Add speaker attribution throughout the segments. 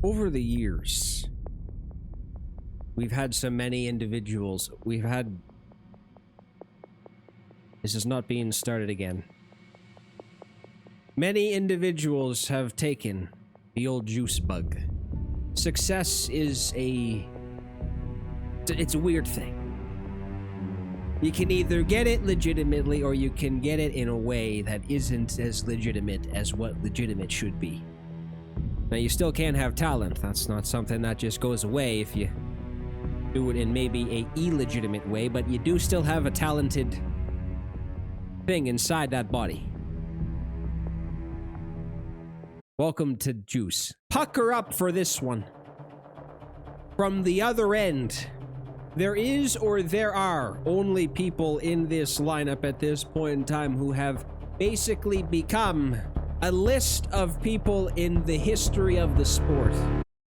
Speaker 1: Over the years, we've had so many individuals. This is not being started again. Many individuals have taken the old juice bug. Success is it's a weird thing. You can either get it legitimately or you can get it in a way that isn't as legitimate as what legitimate should be. Now, you still can't have talent. That's not something that just goes away if you do it in maybe a illegitimate way, but you do still have a talented thing inside that body. Welcome to Juice. Pucker up for this one. From the other end, there is or there are only people in this lineup at this point in time who have basically become a list of people in the history of the sport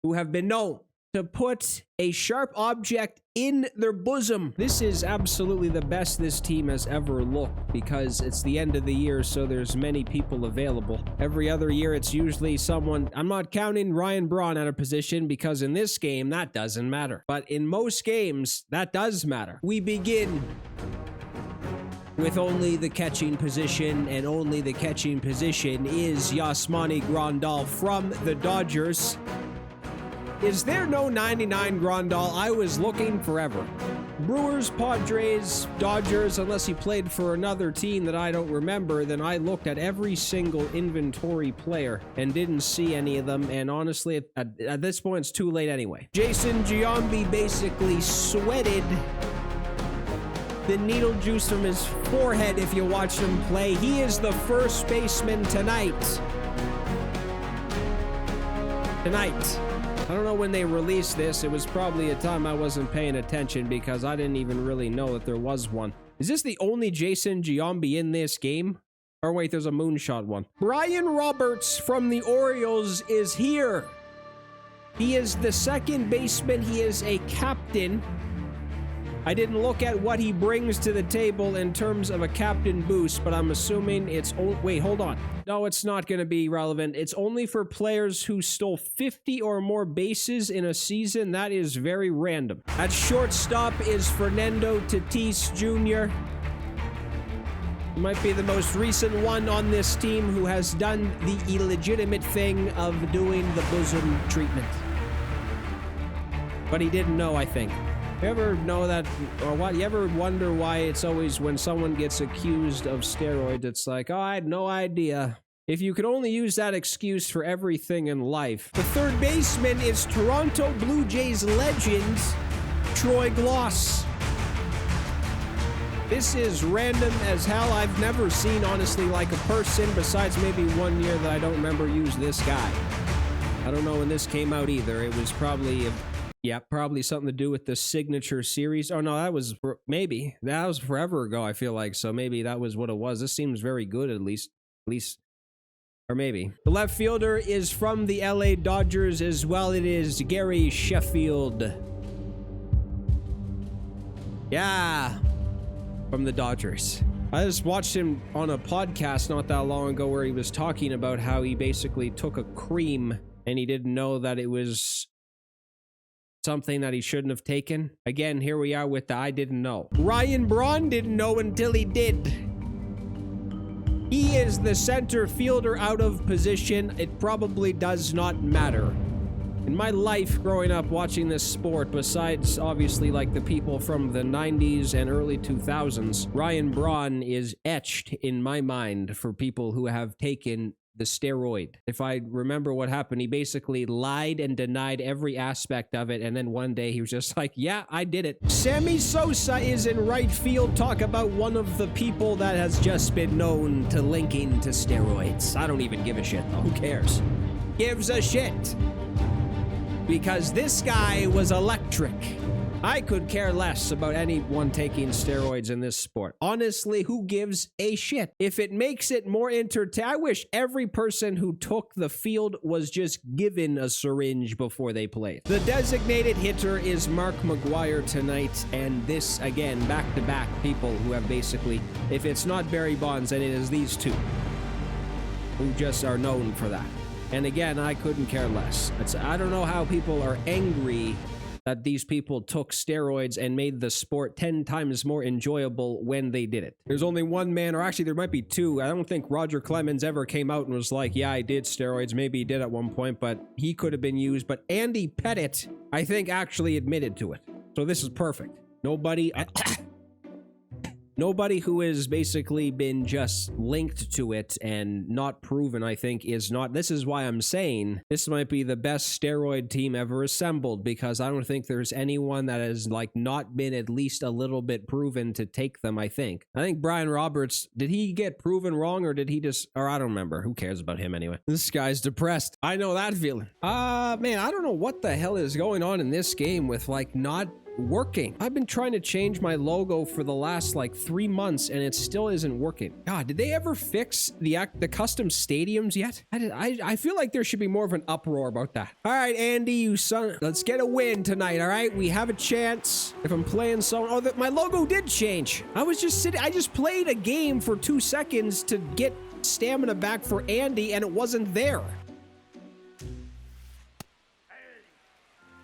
Speaker 1: who have been known to put a sharp object in their bosom. This is absolutely the best this team has ever looked because it's the end of the year, so there's many people available. Every other year, it's usually someone. I'm not counting Ryan Braun out of position because in this game, that doesn't matter. But in most games, that does matter. We begin with only the catching position, and only the catching position is Yasmani Grandal from the Dodgers. Is there no 99 Grandal? I was looking forever. Brewers, Padres, Dodgers, unless he played for another team that I don't remember, then I looked at every single inventory player and didn't see any of them, and honestly, at this point, it's too late anyway. Jason Giambi basically sweated the needle juice from his forehead if you watch him play. He is the first baseman tonight. I don't know when they released this. It was probably a time I wasn't paying attention because I didn't even really know that there was one. Is this the only Jason Giambi in this game? Or wait, there's a moonshot one. Brian Roberts from the Orioles is here. He is the second baseman. He is a captain. I didn't look at what he brings to the table in terms of a captain boost, but I'm assuming it's... wait, hold on. No, it's not going to be relevant. It's only for players who stole 50 or more bases in a season. That is very random. At shortstop is Fernando Tatis Jr. He might be the most recent one on this team who has done the illegitimate thing of doing the bosom treatment. But he didn't know, I think. You ever know that, or what? You ever wonder why it's always when someone gets accused of steroids, it's like, oh, I had no idea. If you could only use that excuse for everything in life. The third baseman is Toronto Blue Jays legend, Troy Gloss. This is random as hell. I've never seen, honestly, like a person, besides maybe 1 year that I don't remember, use this guy. I don't know when this came out either. It was probably... yeah, probably something to do with the signature series. Oh, no, that was maybe. That was forever ago, I feel like. So maybe that was what it was. This seems very good, at least. Or maybe. The left fielder is from the LA Dodgers as well. It is Gary Sheffield. Yeah, from the Dodgers. I just watched him on a podcast not that long ago where he was talking about how he basically took a cream and he didn't know that it was... something that he shouldn't have taken. Again, here we are with the I didn't know. Ryan Braun didn't know until he did. He is the center fielder out of position. It probably does not matter. In my life growing up watching this sport, besides obviously like the people from the 90s and early 2000s, Ryan Braun is etched in my mind for people who have taken the steroid. If I remember what happened, he basically lied and denied every aspect of it, and then one day he was just like, yeah, I did it. Sammy Sosa is in right field. Talk about one of the people that has just been known to linking to steroids. I don't even give a shit, though. Who cares? Gives a shit. Because this guy was electric. I could care less about anyone taking steroids in this sport. Honestly, who gives a shit? If it makes it more entertaining, I wish every person who took the field was just given a syringe before they played. The designated hitter is Mark McGwire tonight, and this, again, back-to-back people who have basically, if it's not Barry Bonds, then it is these two who just are known for that. And again, I couldn't care less. I don't know how people are angry that these people took steroids and made the sport 10 times more enjoyable when they did it. There's only one man, or actually there might be two. I don't think Roger Clemens ever came out and was like, yeah, I did steroids. Maybe he did at one point, but he could have been used. But Andy Pettit, I think, actually admitted to it. So this is perfect. Nobody who has basically been just linked to it and not proven, I think, is not. This is why I'm saying this might be the best steroid team ever assembled, because I don't think there's anyone that has like not been at least a little bit proven to take them. I think Brian Roberts, did he get proven wrong, or did he just, or I don't remember. Who cares about him anyway? This guy's depressed. I know that feeling. Man, I don't know what the hell is going on in this game with like not working. I've been trying to change my logo for the last like 3 months and it still isn't working. God, did they ever fix the custom stadiums yet? I feel like there should be more of an uproar about that. All right, Andy, you son, let's get a win tonight. All right, we have a chance. If I'm playing my logo did change. I was just sitting, I just played a game for 2 seconds to get stamina back for Andy and it wasn't there.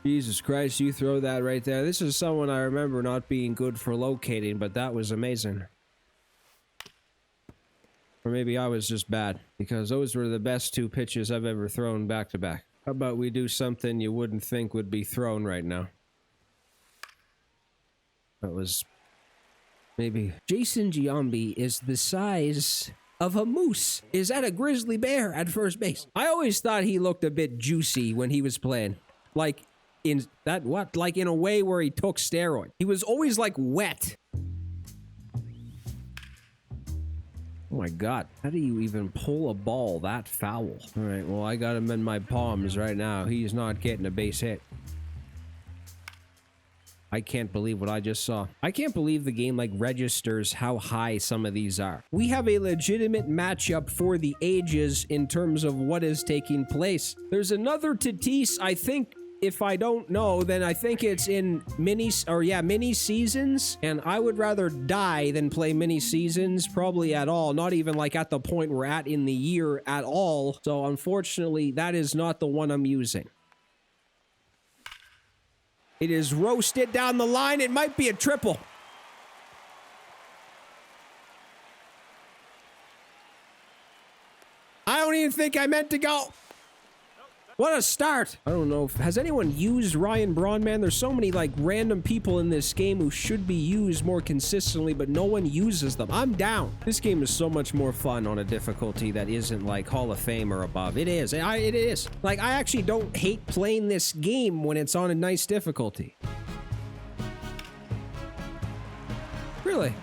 Speaker 1: Jesus Christ, you throw that right there. This is someone I remember not being good for locating, but that was amazing. Or maybe I was just bad, because those were the best 2 pitches I've ever thrown back to back. How about we do something you wouldn't think would be thrown right now? That was maybe. Jason Giambi is the size of a moose. Is that a grizzly bear at first base? I always thought he looked a bit juicy when he was playing. Like, in that what? Like in a way where he took steroid. He was always like wet. Oh my God. How do you even pull a ball that foul? All right, well, I got him in my palms right now. He's not getting a base hit. I can't believe what I just saw. I can't believe the game like registers how high some of these are. We have a legitimate matchup for the ages in terms of what is taking place. There's another Tatis, I think. If I don't know, then I think it's in mini seasons, and I would rather die than play mini seasons, probably at all, not even like at the point we're at in the year at all. So unfortunately, that is not the one I'm using. It is roasted down the line. It might be a triple. I don't even think I meant to go. What a start. I don't know. Has anyone used Ryan Braun, man? There's so many like random people in this game who should be used more consistently, but no one uses them. I'm down. This game is so much more fun on a difficulty that isn't like Hall of Fame or above. It is. It is. Like, I actually don't hate playing this game when it's on a nice difficulty. Really?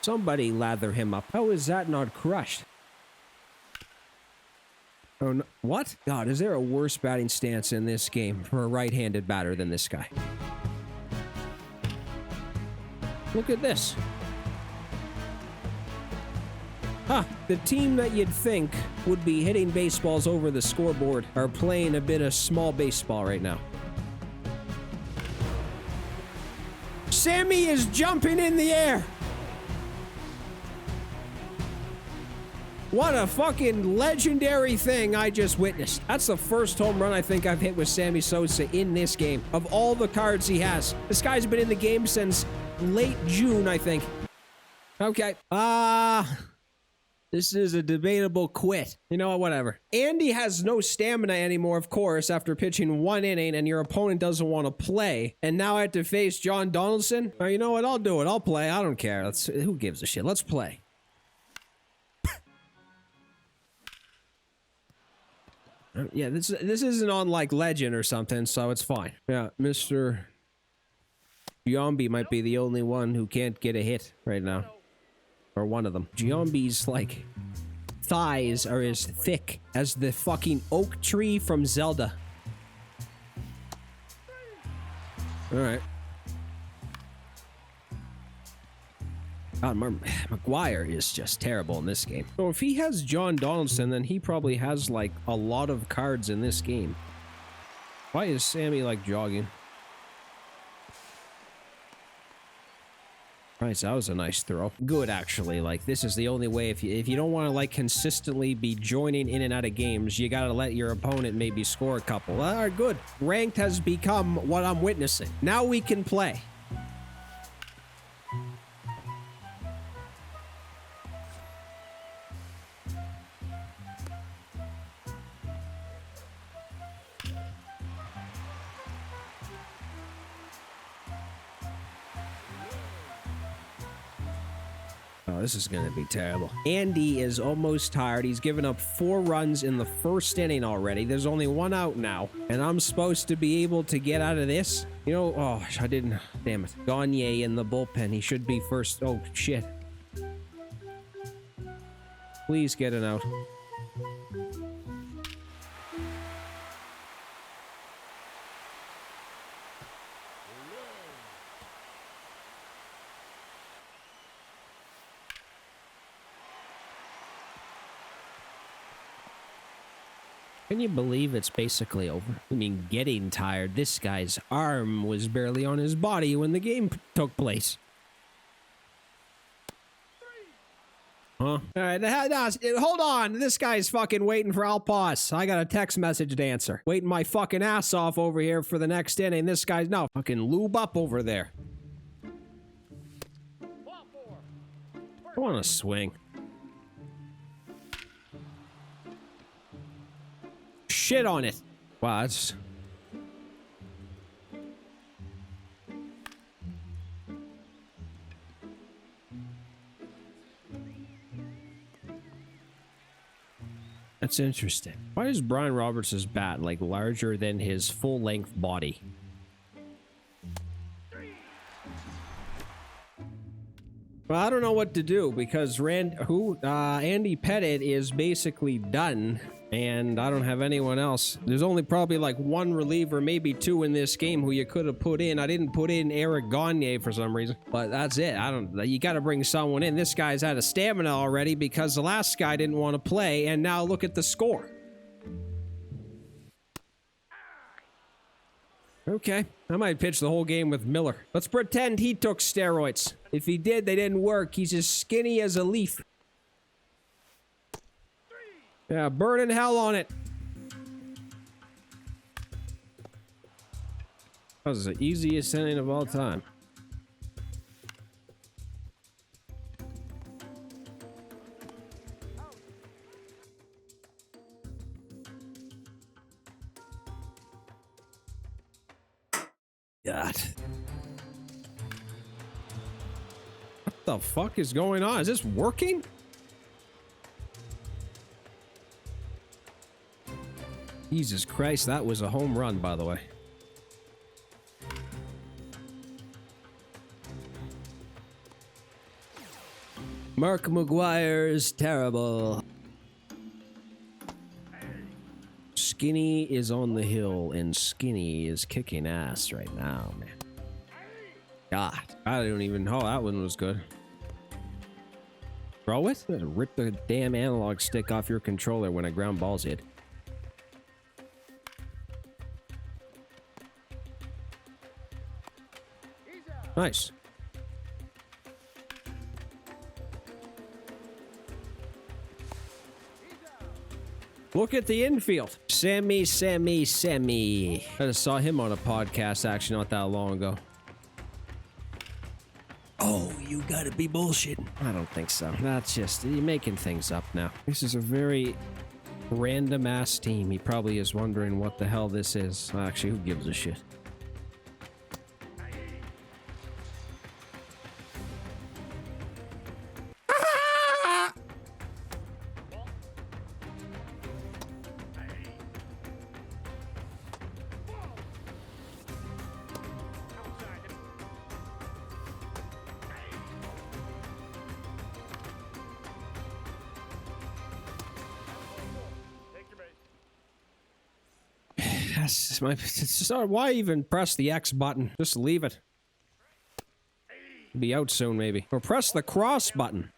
Speaker 1: Somebody lather him up. How is that not crushed? Oh, no. What? God, is there a worse batting stance in this game for a right-handed batter than this guy? Look at this. Huh. The team that you'd think would be hitting baseballs over the scoreboard are playing a bit of small baseball right now. Sammy is jumping in the air. What a fucking legendary thing I just witnessed. That's the first home run I think I've hit with Sammy Sosa in this game. Of all the cards he has. This guy's been in the game since late June, I think. Okay. This is a debatable quit. You know what? Whatever. Andy has no stamina anymore, of course, after pitching 1 inning and your opponent doesn't want to play. And now I have to face John Donaldson? You know what? I'll do it. I'll play. I don't care. Who gives a shit? Let's play. Yeah, this isn't on like Legend or something, so it's fine. Yeah, Mr. Giambi might be the only one who can't get a hit right now. Or one of them. Giambi's like thighs are as thick as the fucking oak tree from Zelda. Alright. God, McGuire is just terrible in this game. So if he has John Donaldson, then he probably has like a lot of cards in this game. Why is Sammy like jogging? Right, that was a nice throw. Good, actually. Like, this is the only way. If you don't want to, like, consistently be joining in and out of games, you got to let your opponent maybe score a couple. All right, good. Ranked has become what I'm witnessing. Now we can play. Oh, this is going to be terrible. Andy is almost tired. He's given up 4 runs in the first inning already. There's only 1 out now, and I'm supposed to be able to get out of this. You know, oh, I didn't. Damn it. Gagne in the bullpen. He should be first. Oh, shit. Please get an out. Can you believe it's basically over? I mean, getting tired. This guy's arm was barely on his body when the game took place. Huh? All right, hold on. This guy's fucking waiting for Alpos. I got a text message to answer. Waiting my fucking ass off over here for the next inning. This guy's, no, fucking lube up over there. I want to swing. Shit on it. Wow, that's... That's interesting. Why is Brian Roberts' bat, like, larger than his full-length body? Well, I don't know what to do, because Andy Pettit is basically done, and I don't have anyone else. There's only probably like 1 reliever, maybe 2 in this game who you could have put in. I didn't put in Eric Gagne for some reason, but that's it. You got to bring someone in. This guy's out of stamina already because the last guy didn't want to play, and now look at the score. Okay, I might pitch the whole game with Miller. Let's pretend he took steroids. If he did, they didn't work. He's as skinny as a leaf. Yeah, burning hell on it. That was the easiest inning of all time. God. What the fuck is going on? Is this working? Jesus Christ, that was a home run, by the way. Mark McGuire's terrible. Skinny is on the hill, and Skinny is kicking ass right now, man. God, I don't even know. That one was good. Throw it? Rip the damn analog stick off your controller when a ground ball's hit. Nice. Look at the infield. Sammy. I just saw him on a podcast actually not that long ago. Oh, you gotta be bullshitting. I don't think so. That's just, you're making things up now. This is a very random ass team. He probably is wondering what the hell this is. Actually, who gives a shit? Why even press the X button? Just leave it. Be out soon, maybe. Or press the cross button.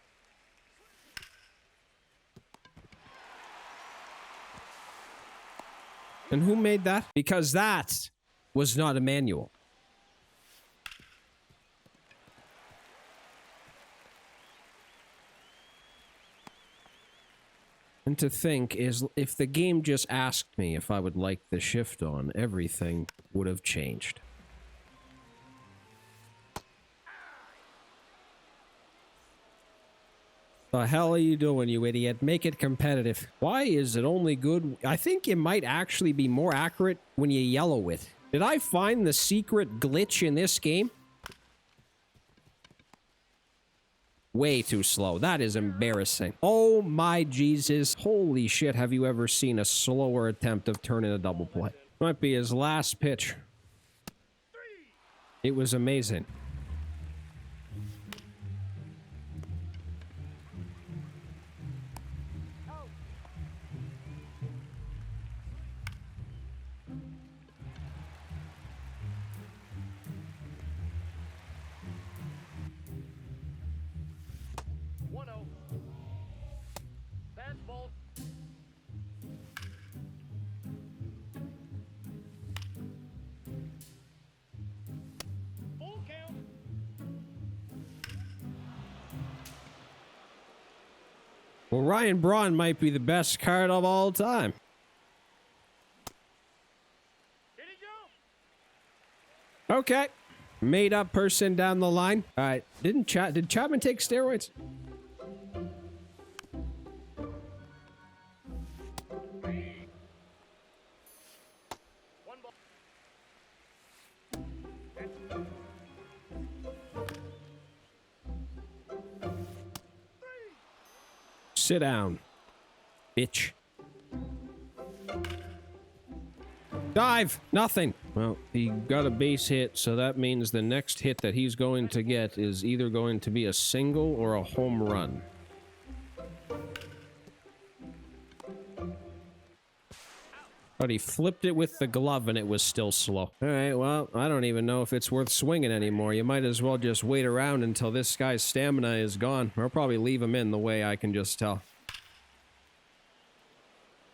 Speaker 1: And who made that? Because that was not a manual. And to think is, if the game just asked me if I would like the shift on, everything would have changed. The hell are you doing, you idiot? Make it competitive. Why is it only good? I think it might actually be more accurate when you yellow it. Did I find the secret glitch in this game? Way too slow. That is embarrassing. Oh my Jesus. Holy shit, have you ever seen a slower attempt of turning a double play? Might be his last pitch. It was amazing. Well, Ryan Braun might be the best card of all time. Okay. Made up person down the line. All right. Did Chapman take steroids? Sit down, bitch. Dive! Nothing! Well, he got a base hit, so that means the next hit that he's going to get is either going to be a single or a home run. But he flipped it with the glove and it was still slow. Alright, well, I don't even know if it's worth swinging anymore. You might as well just wait around until this guy's stamina is gone. I'll probably leave him in the way I can just tell.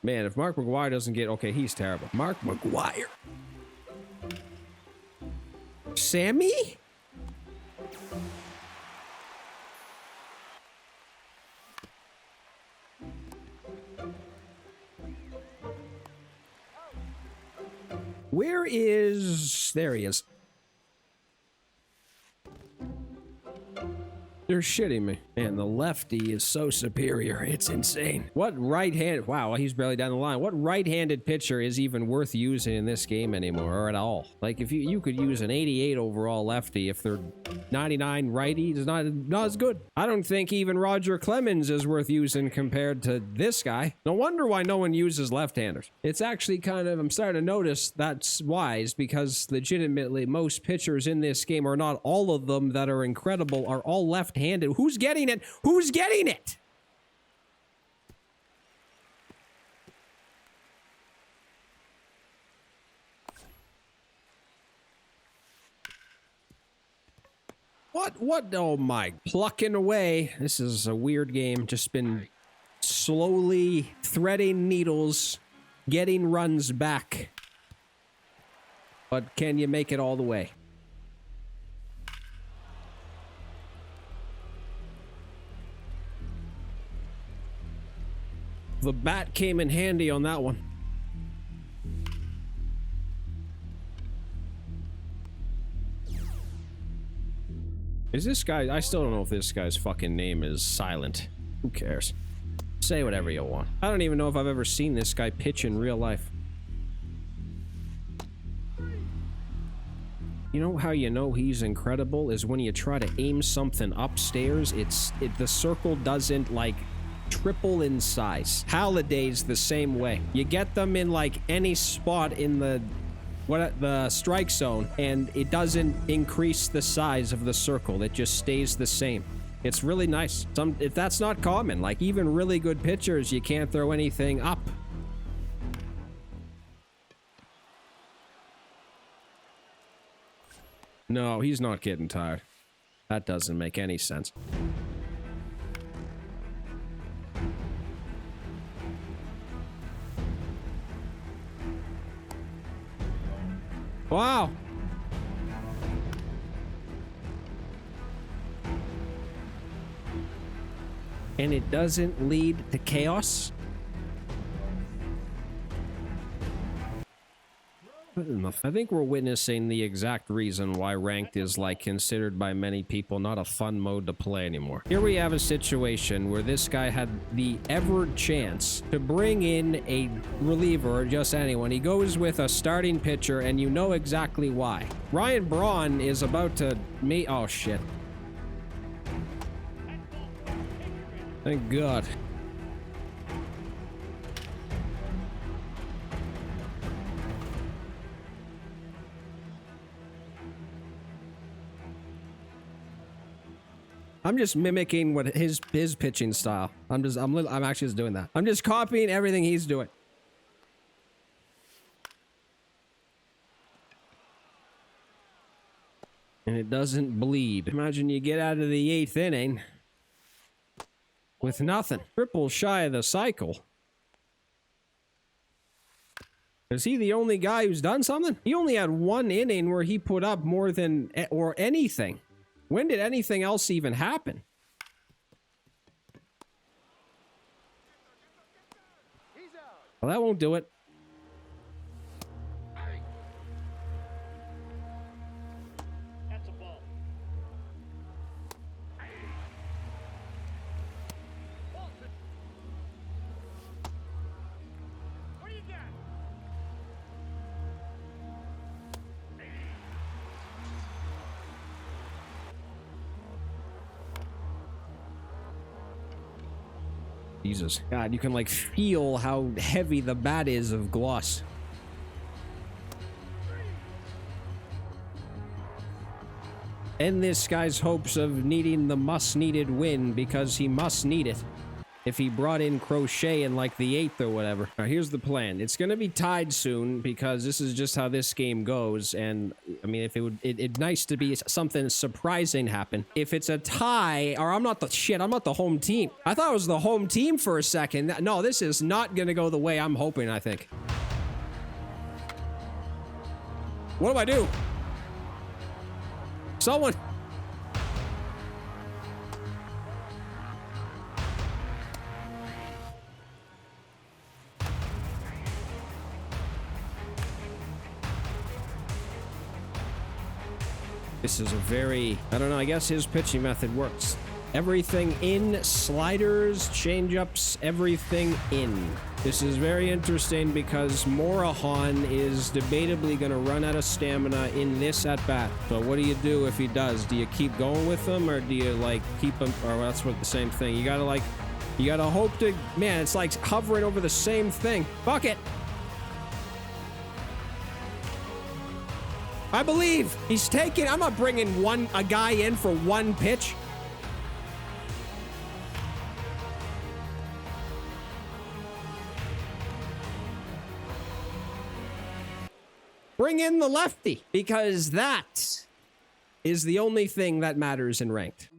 Speaker 1: Man, if Mark McGwire doesn't get... Okay, he's terrible. Mark McGwire. Sammy? Where is... There he is. They're shitting me. Man, the lefty is so superior. It's insane. What right-hand... Wow, he's barely down the line. What right-handed pitcher is even worth using in this game anymore, or at all? Like, if you could use an 88 overall lefty, if they're 99 righty, it's not as good. I don't think even Roger Clemens is worth using compared to this guy. No wonder why no one uses left-handers. It's actually kind of... I'm starting to notice that's wise, because legitimately most pitchers in this game, or not all of them that are incredible, are all left-handed. Who's getting it? Who's getting it? What? Oh my, plucking away. This is a weird game. Just been slowly threading needles, getting runs back. But can you make it all the way? The bat came in handy on that one. Is this guy... I still don't know if this guy's fucking name is Silent. Who cares? Say whatever you want. I don't even know if I've ever seen this guy pitch in real life. You know how you know he's incredible is when you try to aim something upstairs, the circle doesn't, like, triple in size. Halliday's the same way. You get them in, like, any spot in the strike zone, and it doesn't increase the size of the circle. It just stays the same. It's really nice. If that's not common, like, even really good pitchers, you can't throw anything up. No, he's not getting tired. That doesn't make any sense. Wow. And it doesn't lead to chaos? I think we're witnessing the exact reason why ranked is like considered by many people not a fun mode to play anymore. Here we have a situation where this guy had the ever chance to bring in a reliever or just anyone. He goes with a starting pitcher and you know exactly why. Ryan Braun is about to meet... Oh shit. Thank God. I'm just mimicking what his pitching style. I'm actually just doing that. I'm just copying everything he's doing. And it doesn't bleed. Imagine you get out of the 8th inning with nothing. Triple shy of the cycle. Is he the only guy who's done something? He only had 1 inning where he put up more than or anything. When did anything else even happen? Well, that won't do it.
Speaker 2: That's a ball. What do you got?
Speaker 1: Jesus. God, you can like feel how heavy the bat is of gloss. End this guy's hopes of needing the must-needed win because he must need it. If he brought in Crochet in like the 8th or whatever. Now here's the plan. It's gonna be tied soon because this is just how this game goes. And I mean, if it'd nice to be something surprising happen. If it's a tie, or I'm not the home team. I thought it was the home team for a second. No, this is not gonna go the way I'm hoping, I think. What do I do? Someone... This is a very, I don't know, I guess his pitching method works. Everything in, sliders, changeups, everything in. This is very interesting because Morahan is debatably going to run out of stamina in this at-bat. So what do you do if he does? Do you keep going with him or do you like keep him, or that's what the same thing. You gotta hope to, man, it's like hovering over the same thing. Fuck it. I believe he's taking... I'm not bringing a guy in for 1 pitch. Bring in the lefty, because that is the only thing that matters in ranked.